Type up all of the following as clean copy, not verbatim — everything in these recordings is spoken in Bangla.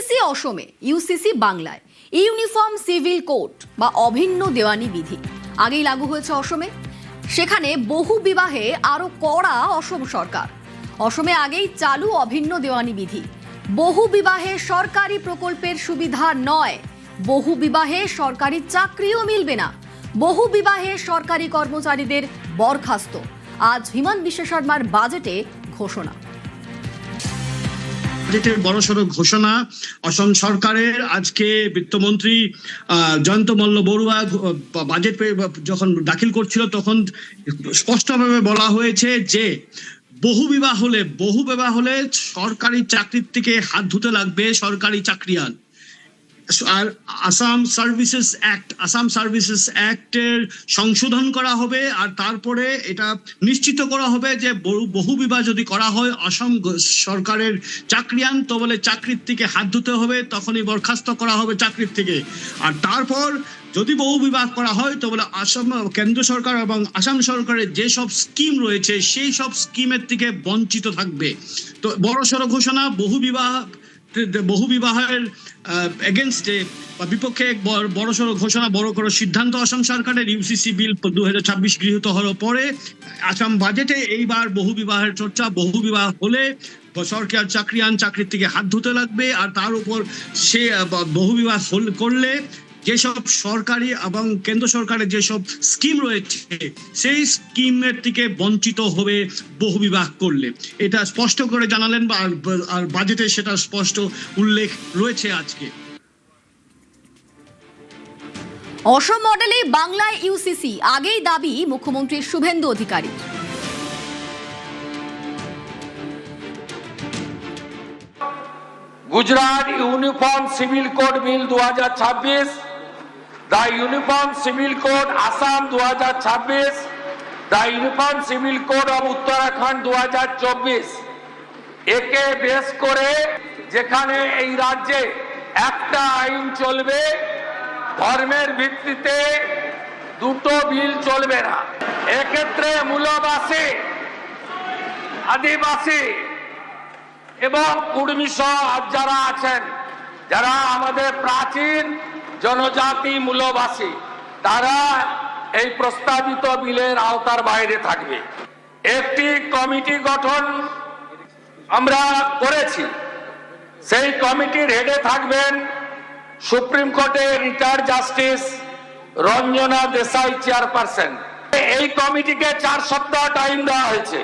ইউসিসি অসমে, ইউসিসি বাংলায়। ইউনিফর্ম সিভিল কোড বা অভিন্ন দেওয়ানি বিধি আগেই লাগু হয়েছে অসমে। সেখানে বহু বিবাহে আরো কড়া অসম সরকার। অসমে আগেই চালু অভিন্ন দেওয়ানি বিধি। বহু বিবাহে সরকারি প্রকল্পের সুবিধা নয়, বহু বিবাহে সরকারি চাকরিও মিলবে না, বহু বিবাহে সরকারি কর্মচারীদের বরখাস্ত। আজ হিমন্ত বিশ্ব শর্মার বাজেটে ঘোষণা। বাজেটের বড়সড় ঘোষণা অসম সরকারের। আজকে বিত্তমন্ত্রী জয়ন্ত মল্ল বড়ুয়া বাজেট যখন দাখিল করছিল তখন স্পষ্টভাবে বলা হয়েছে যে বহু বিবাহ হলে সরকারি চাকরির থেকে হাত ধুতে লাগবে সরকারি চাকরিয়ান। আর আসাম সার্ভিসেস অ্যাক্টের সংশোধন করা হবে, আর তারপরে এটা নিশ্চিত করা হবে যে বহু বিবাহ যদি করা হয় আসাম সরকারের চাকরিয়ান, তো বলে চাকরির থেকে হাত ধুতে হবে, তখনই বরখাস্ত করা হবে চাকরির থেকে। আর তারপর যদি বহু বিবাহ করা হয় তো বলে আসাম কেন্দ্র সরকার এবং আসাম সরকারের যেসব স্কিম রয়েছে সেই সব স্কিমের থেকে বঞ্চিত থাকবে। তো বড়সড় ঘোষণা, বহু বিবাহের এগেনস্টে বা বিপক্ষে এক বড়সড় ঘোষণা, বড় করে সিদ্ধান্ত আসাম সরকারের। ইউসিসি বিল 2026 গৃহীত হওয়ার পরে আসাম বাজেটে এইবার বহু বিবাহের চর্চা। বহু বিবাহ হলে সরকার চাকরিয়ান চাকরির থেকে হাত ধুতে লাগবে, আর তার উপর সে বহু বিবাহ করলে যেসব সরকারি এবং কেন্দ্র সরকারের যেসব স্কিম রয়েছে সেই স্কিমের থেকে বঞ্চিত হবে বহু বিবাহ করলে। এটা স্পষ্ট করে জানালেন, আর বাজেটে সেটা স্পষ্ট উল্লেখ রয়েছে আজকে। অসম মডেলে বাংলায় ইউসিসি আগেই দাবি মুখ্যমন্ত্রী Suvendu Adhikari. Gujarat Uniform Civil Code Bill 2026, the Uniform Civil Code Assam 2026, the Uniform Civil Code of Uttarakhand 2024 একে বেস করে যেখানে এই রাজ্যে একটা আইন চলবে, ধর্মের ভিত্তিতে দুটো বিল চলবে না। এক্ষেত্রে মূলবাসী, আদিবাসী এবং কুর্মী সহ যারা আছেন, যারা আমাদের প্রাচীন জনজাতি মূলবাসী, তারা এই প্রস্তাবিত বিলের আওতার বাইরে থাকবে। একটি কমিটি গঠন আমরা করেছি, সেই কমিটির হেডে থাকবেন সুপ্রিম কোর্টের retired justice Ranjana Desai chairperson. এই কমিটিকে 4 সপ্তাহ টাইম দেওয়া হয়েছে।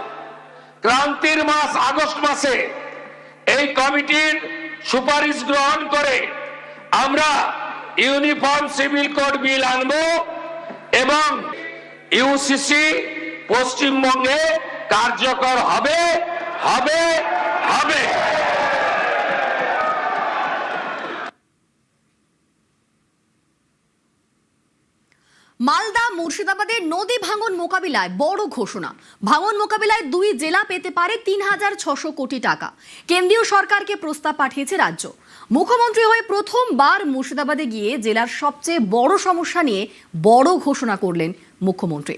ক্রান্তির মাস আগস্ট মাসে এই কমিটির সুপারিশ গ্রহণ করে আমরা ইউনিফর্ম সিভিল কোড বিল আনবো এবং ইউসিসি পশ্চিমবঙ্গে কার্যকর হবে। মালদা মুর্শিদাবাদের নদী ভাঙন মোকাবিলায় বড় ঘোষণা। ভাঙন মোকাবিলায় 2 জেলা পেতে পারে 3600 কোটি টাকা। কেন্দ্রীয় সরকারকে প্রস্তাব পাঠিয়েছে রাজ্য। মুখ্যমন্ত্রী হয়ে প্রথমবার মুর্শিদাবাদে গিয়ে জেলার সবচেয়ে বড় সমস্যা নিয়ে বড় ঘোষণা করলেন মুখ্যমন্ত্রী।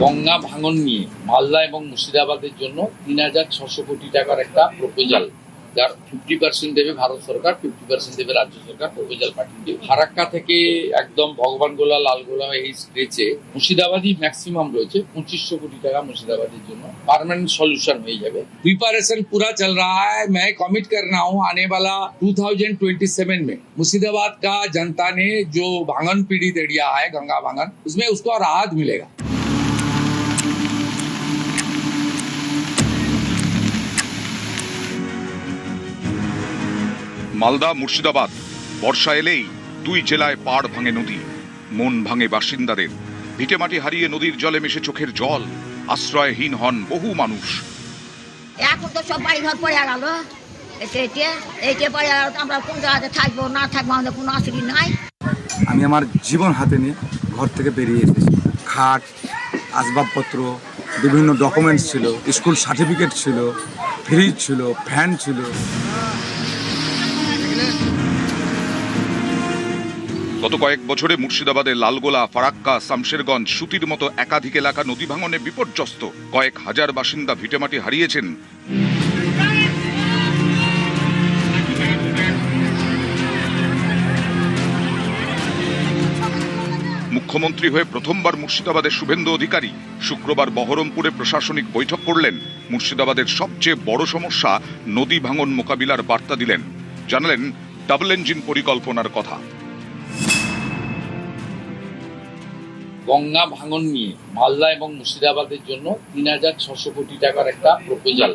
গঙ্গা ভাঙন নিয়ে মালদা এবং মুর্শিদাবাদের জন্য 3600 কোটি টাকার একটা প্রপোজাল, যার 50% দেবে ভারত সরকার, 50% দেবে রাজ্য সরকার। প্রপোজাল পাঠিয়ে ফারাক্কা থেকে একদম ভগবানগোলা, লালগোলা এই স্ট্রেচে মুর্শিদাবাদই ম্যাক্সিমাম রয়েছে। 2500 কোটি টাকা মুর্শিদাবাদের জন্য পার্মানেंट सॉल्यूशन হয়ে যাবে। प्रिपरेशन पूरा चल रहा है। मैं कमिट कर रहा हूँ आने वाला 2027 में मुर्शिदाबाद का जनता ने जो भांगन पीड़ित एरिया है गंगा भांगन, उसमें उसको राहत मिलेगा। মালদা মুর্শিদাবাদ বর্ষা এলেই 2 জেলায় পাড় ভাঙে নদী, মন ভাঙে বাসিন্দাদের। ভিটেমাটি হারিয়ে নদীর জলে মিশে চোখের জল, আশ্রয়হীন হন বহু মানুষ। এখন তো সব বাড়ি ঘর পড়ে গেল, এইটা পড়ে গেল, আমরা কোন জায়গাতে থাকবো না থাকবো আমাদের কোনো অসুবিধা নাই। আমি আমার জীবন হাতে নিয়ে ঘর থেকে বেরিয়ে এসেছি। খাট, আসবাবপত্র, বিভিন্ন ডকুমেন্টস ছিল, স্কুল সার্টিফিকেট ছিল, ফ্রিজ ছিল, ফ্যান ছিল। গত কয়েক বছরে মুর্শিদাবাদের লালগোলা, ফারাক্কা, শামশেরগঞ্জ, সুতির মতো একাধিক এলাকা নদী ভাঙনে বিপর্যস্ত। কয়েক হাজার বাসিন্দা ভিটেমাটি হারিয়েছেন। মুখ্যমন্ত্রী হয়ে প্রথমবার মুর্শিদাবাদের শুভেন্দু অধিকারী শুক্রবার বহরমপুরে প্রশাসনিক বৈঠক করলেন। মুর্শিদাবাদের সবচেয়ে বড় সমস্যা নদী ভাঙন মোকাবিলার বার্তা দিলেন। জানালেন ডাবল ইঞ্জিন পরিকল্পনার কথা। গঙ্গা ভাঙন নিয়ে মালদা এবং মুর্শিদাবাদের জন্য ৩,৬০০ কোটি টাকার একটা প্রপোজাল,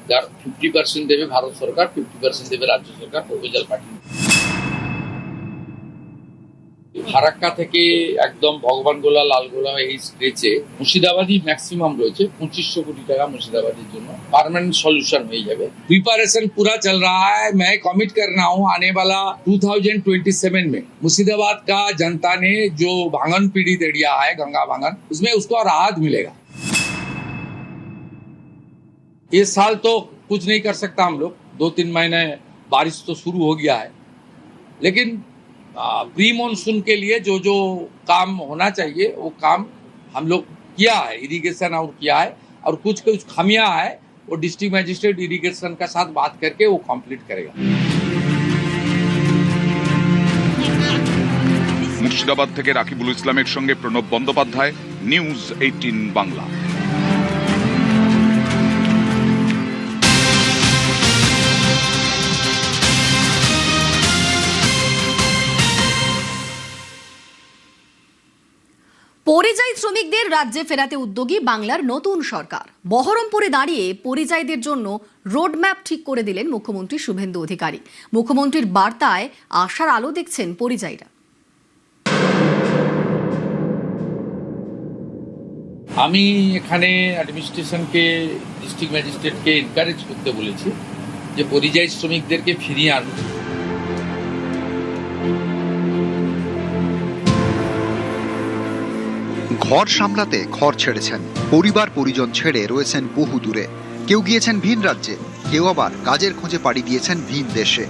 যার 50% দেবে ভারত সরকার, 50% দেবে রাজ্য সরকার, প্রপোজাল পাঠিয়ে। ফারাক্কা থেকে একদম ভগবানগোলা, লালগোলা এই স্ট্রেচে মুর্শিদাবাদই ম্যাক্সিমাম রয়েছে। 2500 কোটি টাকা মুর্শিদাবাদের জন্য পার্মানেंट सॉल्यूशन হয়ে যাবে। प्रिपरेशन पूरा चल रहा है। मैं कमिट कर रहा हूँ आने वाला 2027 में मुर्शिदाबाद का जनता ने जो भांगन पीड़ित एरिया है, गंगा भांगन, उसमें उसको राहत मिलेगा। इस साल तो कुछ नहीं कर सकता हम लोग, 2-3 महीने बारिश तो शुरू हो गया है, लेकिन प्री मॉनसून के लिए जो जो काम होना चाहिए वो काम हम लोग किया है, इरिगेशन और किया है, और कुछ खामियां है वो डिस्ट्रिक्ट मैजिस्ट्रेट इरिगेशन का साथ बात करके वो कंप्लीट करेगा। মুর্শিদাবাদ থেকে রাকিবুল ইসলামের সঙ্গে প্রণব বন্দ্যোপাধ্যায়, নিউজ 18 বাংলা। পরিযায়ী শ্রমিকদের রাজ্যে ফেরাতে উদ্যোগী বাংলার নতুন সরকার। বহরমপুরে দাঁড়িয়ে পরিযায়ীদের জন্য রোডম্যাপ ঠিক করে দিলেন মুখ্যমন্ত্রী শুভেন্দু অধিকারী। মুখ্যমন্ত্রীর বার্তায় আশার আলো দেখছেন পরিযায়ীরা। আমি এখানে অ্যাডমিনিস্ট্রেশনকে, ডিস্ট্রিক্ট ম্যাজিস্ট্রেটকে এনকারেজ করতে বলেছি যে পরিযায়ী শ্রমিকদেরকে ফিরিয়ে আনুন। ঘর সামলাতে ঘর ছেড়েছেন, পরিবার পরিজন ছেড়ে রয়েছেন বহু দূরে। কেউ গিয়েছেন ভিন রাজ্যে, কেউ আবার কাজের খোঁজে পাড়ি দিয়েছেন ভিন দেশে।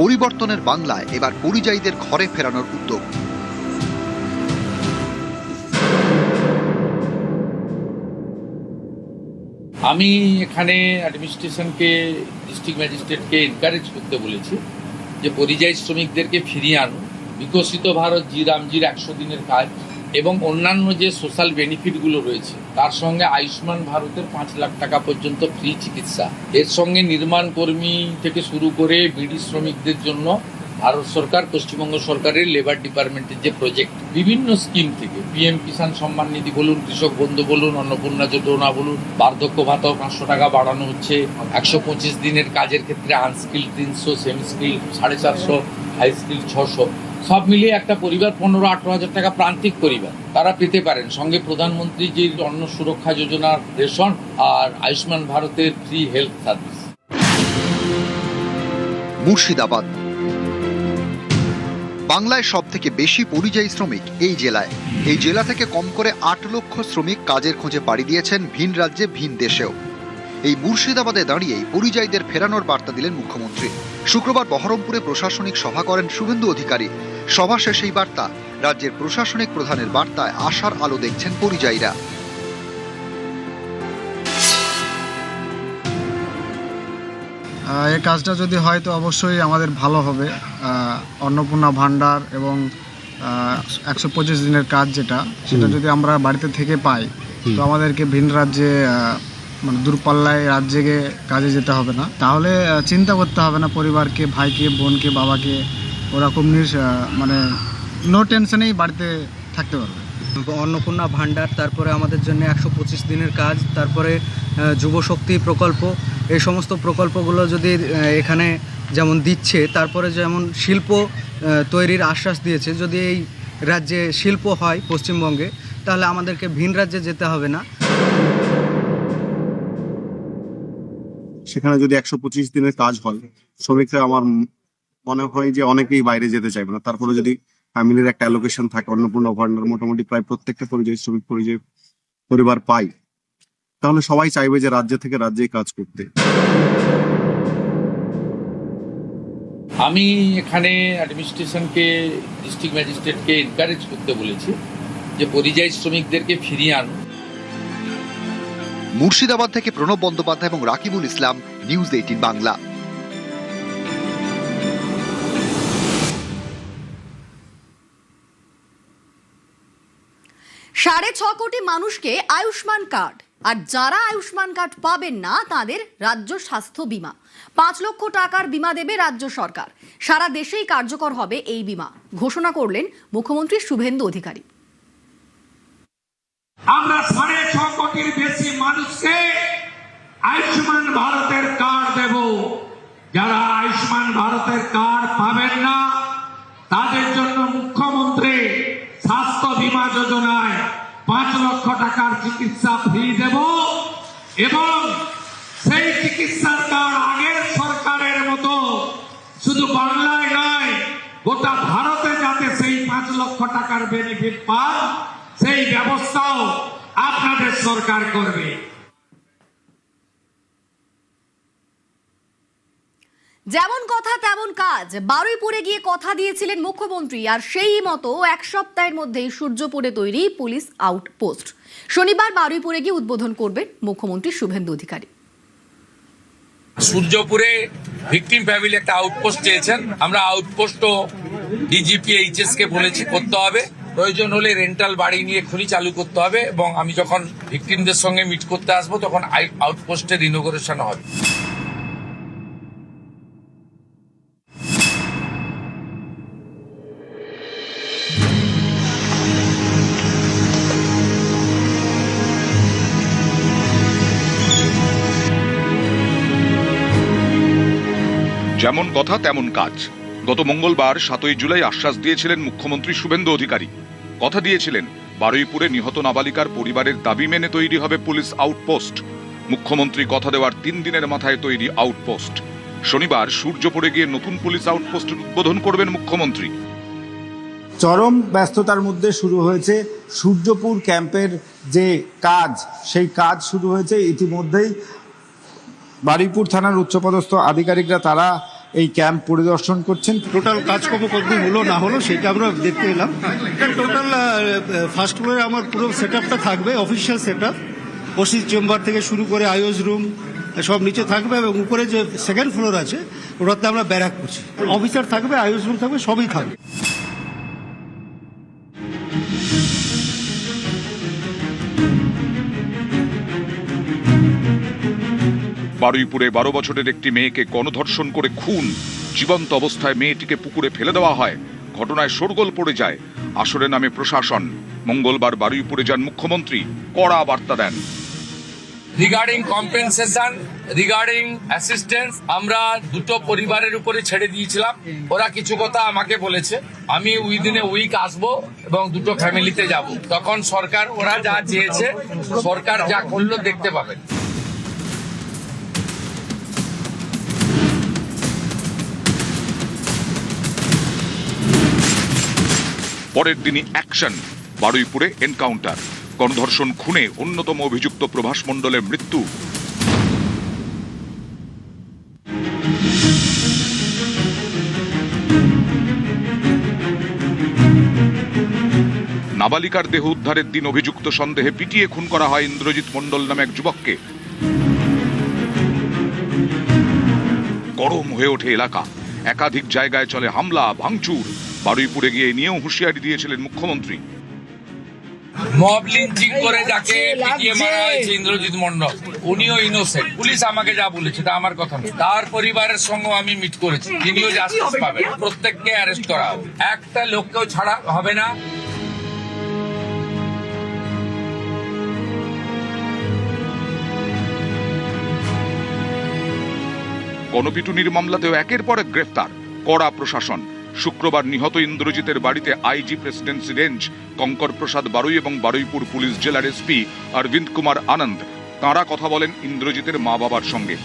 পরিবর্তনের বাংলায় এবার পরিযায়ীদের ঘরে ফেরানোর উদ্যোগ। আমি এখানে অ্যাডমিনিস্ট্রেশনকে, ডিস্ট্রিক্ট ম্যাজিস্ট্রেটকে এনকারেজ করতে বলেছি যে পরিযায়ী শ্রমিকদেরকে ফিরিয়ে আনুন। বিকশিত ভারত, জি রামজির 100 দিনের কাজ এবং অন্যান্য যে সোশ্যাল বেনিফিটগুলো রয়েছে, তার সঙ্গে আয়ুষ্মান ভারতের 5 লাখ টাকা পর্যন্ত ফ্রি চিকিৎসা, এর সঙ্গে নির্মাণ কর্মী থেকে শুরু করে বিড়ি শ্রমিকদের জন্য ভারত সরকার, পশ্চিমবঙ্গ সরকারের লেবার ডিপার্টমেন্টের যে প্রজেক্ট, বিভিন্ন স্কিম থেকে পিএম কিষাণ সম্মান নিধি বলুন, কৃষক বন্ধু বলুন, অন্নপূর্ণা যোজনা বলুন, বার্ধক্য ভাতাও 500 টাকা বাড়ানো হচ্ছে। 125 দিনের কাজের ক্ষেত্রে unskill 300, semi skill 450, high skill 600, সব মিলিয়ে একটা পরিবার 15-18 হাজার টাকা প্রান্তিক পরিবার তারা পেতে পারেন। সঙ্গে প্রধানমন্ত্রী যে অন্ন সুরক্ষা যোজনার রেশন আর আয়ুষ্মান ভারতের ফ্রি হেলথ সার্ভিস। মুর্শিদাবাদ বাংলায় সব থেকে বেশি পরিযায়ী শ্রমিক এই জেলায়। এই জেলা থেকে কম করে 8 লক্ষ শ্রমিক কাজের খোঁজে পাড়ি দিয়েছেন ভিন রাজ্যে, ভিন দেশেও। এই মুর্শিদাবাদে দাঁড়িয়েই পরিযায়ীদের ফেরানোর বার্তা দিলেন মুখ্যমন্ত্রী। শুক্রবার বহরমপুরে প্রশাসনিক সভা করেন শুভেন্দু অধিকারী। সভা শেষেই বার্তা, রাজ্যের প্রশাসনিক প্রধানের বার্তায় আশার আলো দেখছেন পরিযায়ীরা। এই কাজটা যদি হয় তো অবশ্যই আমাদের ভালো হবে। অন্নপূর্ণা ভাণ্ডার এবং 125 দিনের কাজ যেটা, সেটা যদি আমরা বাড়িতে থেকে পাই তো আমাদেরকে ভিন রাজ্যে, মানে দূরপাল্লায় রাজ্যে কাজে যেতে হবে না। তাহলে চিন্তা করতে হবে না পরিবারকে, ভাইকে, বোনকে, বাবাকে, ওরকম মানে নো টেনশনেই বাড়িতে থাকতে পারবে। অন্নপূর্ণা ভাণ্ডার, তারপরে আমাদের জন্য 125 দিনের কাজ, তারপরে যুবশক্তি প্রকল্প, এই সমস্ত প্রকল্পগুলো যদি এখানে যেমন দিচ্ছে, তারপরে যেমন শিল্প তৈরির আশ্বাস দিয়েছে, যদি এই রাজ্যে শিল্প হয় পশ্চিমবঙ্গে, তাহলে আমাদেরকে ভিন রাজ্যে যেতে হবে না। সেখানে যদি 125 দিনের কাজ হয়, শ্রমিকরা আমার মনে হয় যে অনেকেই বাইরে যেতে চাইবে না। তারপরে যদি ফ্যামিলির একটা অ্যালোকেশন থাকে, অন্নপূর্ণা ভান্ডার মোটামুটি প্রায় প্রত্যেকটা পরিযায়ী শ্রমিক পরিবার পায়, তাহলে সবাই চাইবে যে রাজ্য থেকে রাজ্যেই কাজ করতে। আমি এখানে অ্যাডমিনিস্ট্রেশনকে, ডিস্ট্রিক্ট ম্যাজিস্ট্রেটকে এনকারেজ করতে বলেছি যে পরিযায়ী শ্রমিকদেরকে ফিরিয়ে আনুন। মুর্শিদাবাদ থেকে প্রণব বন্দ্যোপাধ্যায় এবং রাকিবুল ইসলাম, নিউজ 18 বাংলা। 6.5 কোটি মানুষকে আয়ুষ্মান কার্ড, আর যারা আয়ুষ্মান কার্ড পাবেন না তাদের রাজ্য স্বাস্থ্য বীমা 5 লক্ষ টাকার বীমা দেবে রাজ্য সরকার। সারা দেশেই কার্যকর হবে এই বীমা, ঘোষণা করলেন মুখ্যমন্ত্রী শুভেন্দু অধিকারী। আমরা 6.5 কোটির বেশি মানুষকে আয়ুষ্মান ভারতের কার্ড দেব। যারা আয়ুষ্মান ভারতের কার্ড পাবেন না তাদের জন্য মুখ্যমন্ত্রী স্বাস্থ্য বীমা যোজনায় 5 লক্ষ টাকার চিকিৎসা ফ্রি দেব এবং সেই চিকিৎসার কার্ড আগের সরকারের মতো শুধু বাংলায় নয় গোটা ভারতে যাতে সেই 5 লক্ষ টাকার বেনিফিট পান সেই ব্যবস্থাও আপনাদের সরকার করবে। যেমন কথা তেমন কাজ, বারুইপুরে গিয়ে কথা দিয়েছিলেন মুখ্যমন্ত্রী, আর সেই মতো 1 সপ্তাহের মধ্যেই সূর্যপুরে তৈরি পুলিশ আউটপোস্ট। শনিবার বারুইপুরে গিয়ে উদ্বোধন করবেন মুখ্যমন্ত্রী শুভেন্দু অধিকারী। সূর্যপুরে ভিকটিম ফ্যামিলি একটা আউটপোস্ট চেয়েছেন, আমরা আউটপোস্টও ডিজিপি এইচএস কে বলেছি করতে হবে, প্রয়োজন হলে রেন্টাল বাড়ি নিয়ে খুনি চালু করতে হবে এবং আমি যখন ভিকটিমদের সঙ্গে মিট করতে আসবো তখন আউটপোস্টের ইনোগ্রেশন হবে। যেমন কথা তেমন কাজ। গত মঙ্গলবার 7 জুলাই আশ্বাস দিয়েছিলেন মুখ্যমন্ত্রী শুভেন্দু অধিকারী। কথা দিয়েছিলেন বারুইপুরে নিহত নাবালিকার পরিবারের দাবি মেনে তৈরি হবে পুলিশ আউটপোস্ট। মুখ্যমন্ত্রী কথা দেওয়ার 3 দিনের মাথায় তৈরি আউটপোস্ট। শনিবার সূর্যপুরে গিয়ে নতুন পুলিশ আউটপোস্টের উদ্বোধন করবেন মুখ্যমন্ত্রী। চরম ব্যস্ততার মধ্যে শুরু হয়েছে সূর্যপুর ক্যাম্পের যে কাজ, সেই কাজ শুরু হয়েছে ইতিমধ্যেই। বারুইপুর থানার উচ্চপদস্থ আধিকারিকরা তারা এই ক্যাম্প পরিদর্শন করছেন। টোটাল কাজকর্ম কতদিন হলো না হলো সেটা আমরা দেখতে এলাম। টোটাল ফার্স্ট ফ্লোরে আমার পুরো সেট আপটা থাকবে, official set up, OC chamber থেকে শুরু করে আইওস রুম সব নিচে থাকবে এবং উপরে যে সেকেন্ড ফ্লোর আছে ওটাতে আমরা ব্যারাক করছি, অফিসার থাকবে, আইওস রুম থাকবে, সবই থাকবে। বারুইপুরে 12 বছরের একটি মেয়েকে গণধর্ষণ করে খুন, জীবন্ত অবস্থায় মেয়েটিকে পুকুরে ফেলে দেওয়া হয়। ঘটনায় শোরগোল পড়ে যায়, আসরে নামে প্রশাসন। মঙ্গলবার বারুইপুরে যান মুখ্যমন্ত্রী, কড়া বার্তা দেন। রিগার্ডিং কম্পেনসেশন, রিগার্ডিং অ্যাসিস্ট্যান্স আমরা দুটো পরিবারের উপরে ছেড়ে দিয়েছিলাম। ওরা কিছু কথা আমাকে বলেছে, আমি উইদিন এ উইক আসবো এবং দুটো ফ্যামিলিতে যাব। তখন সরকার ওরা যা চেয়েছে সরকার যা করলো দেখতে পাবেন। পরের দিনই অ্যাকশন, বারুইপুরে এনকাউন্টার। গণধর্ষণ খুনে অন্যতম অভিযুক্ত প্রভাস মণ্ডলের মৃত্যু। নাবালিকার দেহ উদ্ধারের দিন অভিযুক্ত সন্দেহে পিটিয়ে খুন করা হয় ইন্দ্রজিৎ মণ্ডল নামে এক যুবককে। গরম হয়ে ওঠে এলাকা, একাধিক জায়গায় চলে হামলা ভাঙচুর। বারুইপুরে গিয়ে নিয়েও হুঁশিয়ারি দিয়েছিলেন মুখ্যমন্ত্রী। মব লিঞ্চিং করে যাকে পিটিয়ে মারা হয়েছে ইন্দ্রজিৎ মণ্ডল, উনিও ইনোসেন্ট। পুলিশ আমাকে যা বলেছে তা আমার কথা নয়, তার পরিবারের সঙ্গে আমি মিট করেছি, তিনিও জাস্টিস পাবেন। প্রত্যেককে অ্যারেস্ট করা হবে, একটা লোককেও ছাড়া হবে না। গণপিটুনির মামলাতেও একের পর এক গ্রেফতার, কড়া প্রশাসন। শুক্রবার নিহত ইন্দ্রজিতের বাড়িতে আইজি প্রেসিডেন্সি রেঞ্জ কঙ্কর প্রসাদ বারুই এবং বারুইপুর পুলিশ জেলার এসপি অরবিন্দ কুমার আনন্দ। তাঁরা কথা বলেন ইন্দ্রজিতের মা বাবার সঙ্গে।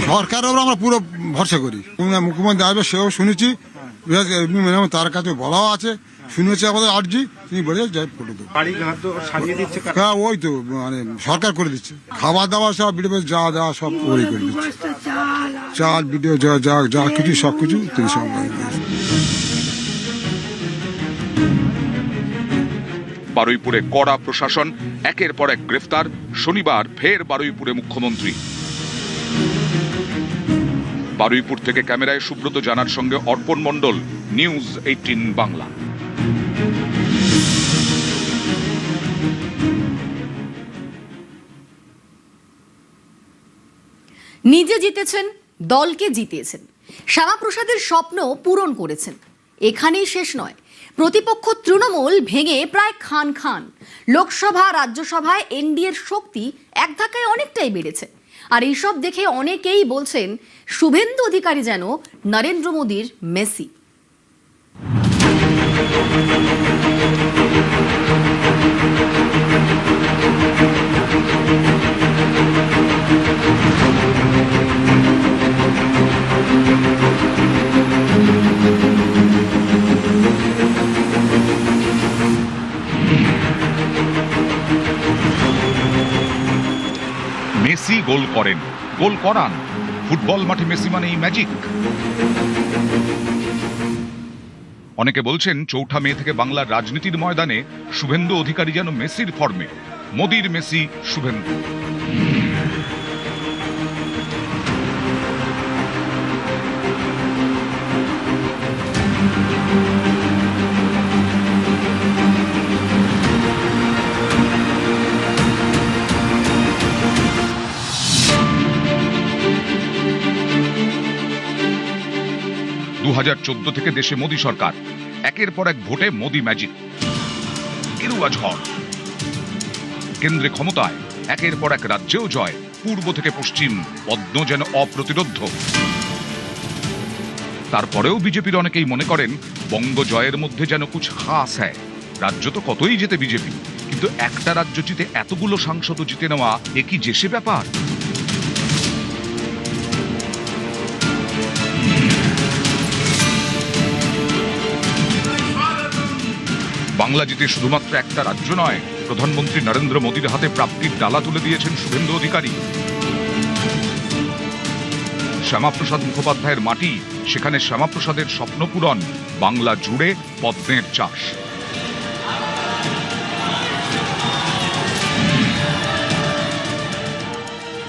সরকারের ওপর আমরা পুরো ভরসা করি। মুখ্যমন্ত্রী আসবে সেও শুনেছি, তার কাছে বলাও আছে, শুনেছি আমাদের আর্জি, তিনি বলে যাই ফটো দেবো। হ্যাঁ ওই তো মানে সরকার করে দিচ্ছে, খাবার দাবার সব ভিডিও যা যা সব ওই করে দিচ্ছে, চাল ভিডিও যা যা যা কিছু সব কিছু তিনি সব বারুইপুরে কড়া প্রশাসন, একের পর এক গ্রেফতার। শনিবার ফের বারুইপুরে মুখ্যমন্ত্রী। বারুইপুর থেকে ক্যামেরায় সুব্রত জানার সঙ্গে অর্পণ মণ্ডল, নিউজ 18 বাংলা। নিজে জিতেছেন, দলকে জিতিয়েছেন, শ্যামাপ্রসাদের স্বপ্ন পূরণ করেছেন। এখানেই শেষ নয়, প্রতিপক্ষ তৃণমূল ভেঙে প্রায় খান খান। লোকসভা রাজ্যসভায় এনডিএর শক্তি এক ধাক্কায় অনেকটাই বেড়েছে। আর এইসব দেখে অনেকেই বলছেন শুভেন্দু অধিকারী যেন নরেন্দ্র মোদীর মেসি। মেসি গোল করেন, গোল করান। ফুটবল মাঠে মেসি মানেই ম্যাজিক। অনেকে বলছেন 4 মে থেকে বাংলার রাজনীতির ময়দানে শুভেন্দু অধিকারী যেন মেসির ফর্মে। মোদির মেসি শুভেন্দু। থেকে দেশে মোদী সরকার, একের পর এক ভোটে মোদী ম্যাজিক। গেরুয়া ঝড়। কেন্দ্রে ক্ষমতায়, একের পর এক রাজ্যেও জয়। পূর্ব থেকে পশ্চিম, পদ্ম যেন অপ্রতিরোধ্য। তারপরেও বিজেপির অনেকেই মনে করেন বঙ্গ জয়ের মধ্যে যেন কুছ খাস হ্যায়। রাজ্য তো কতই যেতে বিজেপি, কিন্তু একটা রাজ্য জিতে এতগুলো সাংসদ জিতে নেওয়া এ কি যে সে ব্যাপার? বাংলা জিতে শুধুমাত্র একটা রাজ্য নয়, প্রধানমন্ত্রী নরেন্দ্র মোদীর হাতে প্রাপ্তির ডালা তুলে দিয়েছেন শুভেন্দু অধিকারী। শ্যামাপ্রসাদ মুখোপাধ্যায়ের মাটি, সেখানে শ্যামাপ্রসাদের স্বপ্ন পূরণ। বাংলা জুড়ে পদ্মের চাষ।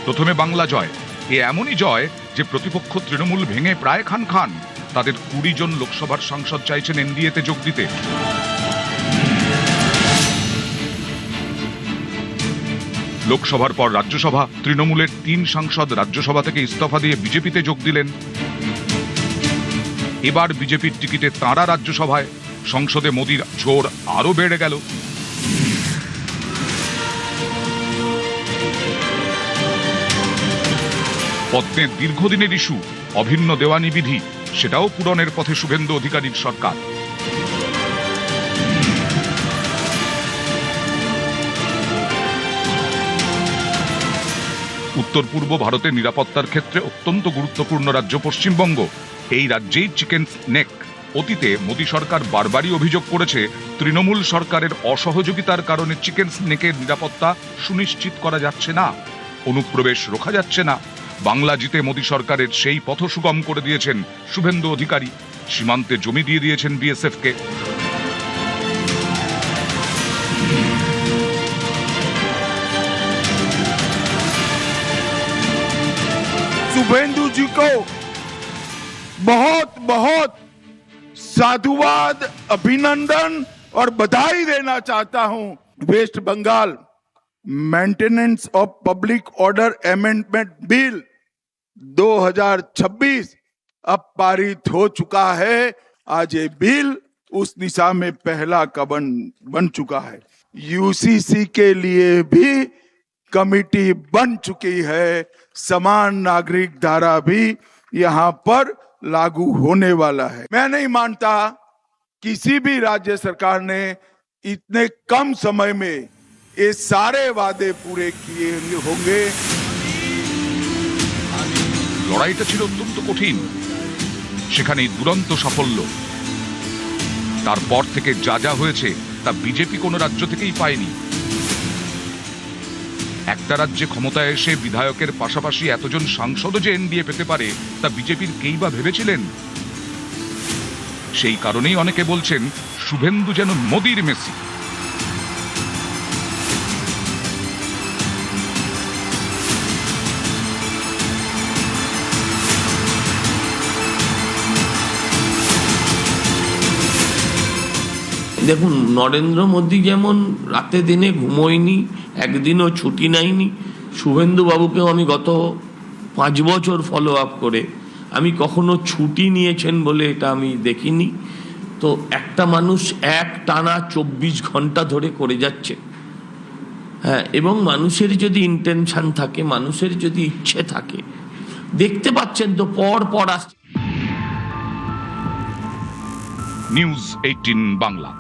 প্রথমে বাংলা জয়। এ এমনই জয় যে প্রতিপক্ষ তৃণমূল ভেঙে প্রায় খান খান। তাদের 20 জন লোকসভার সাংসদ চাইছেন এনডিএতে যোগ দিতে। লোকসভার পর রাজ্যসভা, তৃণমূলের 3 সাংসদ রাজ্যসভা থেকে ইস্তফা দিয়ে বিজেপিতে যোগ দিলেন। এবার বিজেপির টিকিটে তাঁরা রাজ্যসভায়। সংসদে মোদীর জোর আরো বেড়ে গেল। পদ্মের দীর্ঘদিনের ইস্যু, অভিন্ন দেওয়ানি বিধি, সেটাও পূরণের পথে শুভেন্দু অধিকারীর সরকার। উত্তর পূর্ব ভারতের নিরাপত্তার ক্ষেত্রে অত্যন্ত গুরুত্বপূর্ণ রাজ্য পশ্চিমবঙ্গ। এই রাজ্যেই চিকেন নেক। অতীতে মোদী সরকার বারবারই অভিযোগ করেছে তৃণমূল সরকারের অসহযোগিতার কারণে চিকেন নেকের নিরাপত্তা সুনিশ্চিত করা যাচ্ছে না, অনুপ্রবেশ রোখা যাচ্ছে না। বাংলা জিতে মোদী সরকারের সেই পথ সুগম করে দিয়েছেন শুভেন্দু অধিকারী। সীমান্তে জমি দিয়ে দিয়েছেন বিএসএফকে। शुभेंदु जी को बहुत बहुत साधुवाद, अभिनंदन और बधाई देना चाहता हूं। West Bengal maintenance of public order amendment bill 2026 अब पारित हो चुका है। आज ये बिल उस दिशा में पहला कदम बन चुका है। यूसीसी के लिए भी कमिटी बन चुकी है। समान नागरिक धारा भी यहाँ पर लागू होने वाला है। मैं नहीं मानता किसी भी राज्य सरकार ने इतने कम समय में ये सारे वादे पूरे किए होंगे। লড়াইটা ছিল অত্যন্ত কঠিন, সেখানেই দুরন্ত সাফল্য। তারপর থেকে যা যা হয়েছে তা বিজেপি কোনো রাজ্য থেকেই পায়নি। একটা রাজ্যে ক্ষমতায় এসে বিধায়কের পাশাপাশি এতজন সাংসদও যে এনডিএ পেতে পারে তা বিজেপির কেই বা ভেবেছিলেন? সেই কারণেই অনেকে বলছেন শুভেন্দু যেন মোদির মেসি। দেখুন, নরেন্দ্র মোদী যেমন রাতে দিনে ঘুমোয়নি, একদিনও ছুটি নেয়নি, শুভেন্দু বাবুকেও আমি গত 5 বছর ফলো আপ করে আমি কখনো ছুটি নিয়েছেন বলে এটা আমি দেখিনি। তো একটা মানুষ এক টানা 24 ঘন্টা ধরে করে যাচ্ছে, হ্যাঁ, এবং মানুষের যদি ইন্টেনশন থাকে, মানুষের যদি ইচ্ছে থাকে, দেখতে পাচ্ছেন তো পর পর আসছে। নিউজ 18 বাংলা।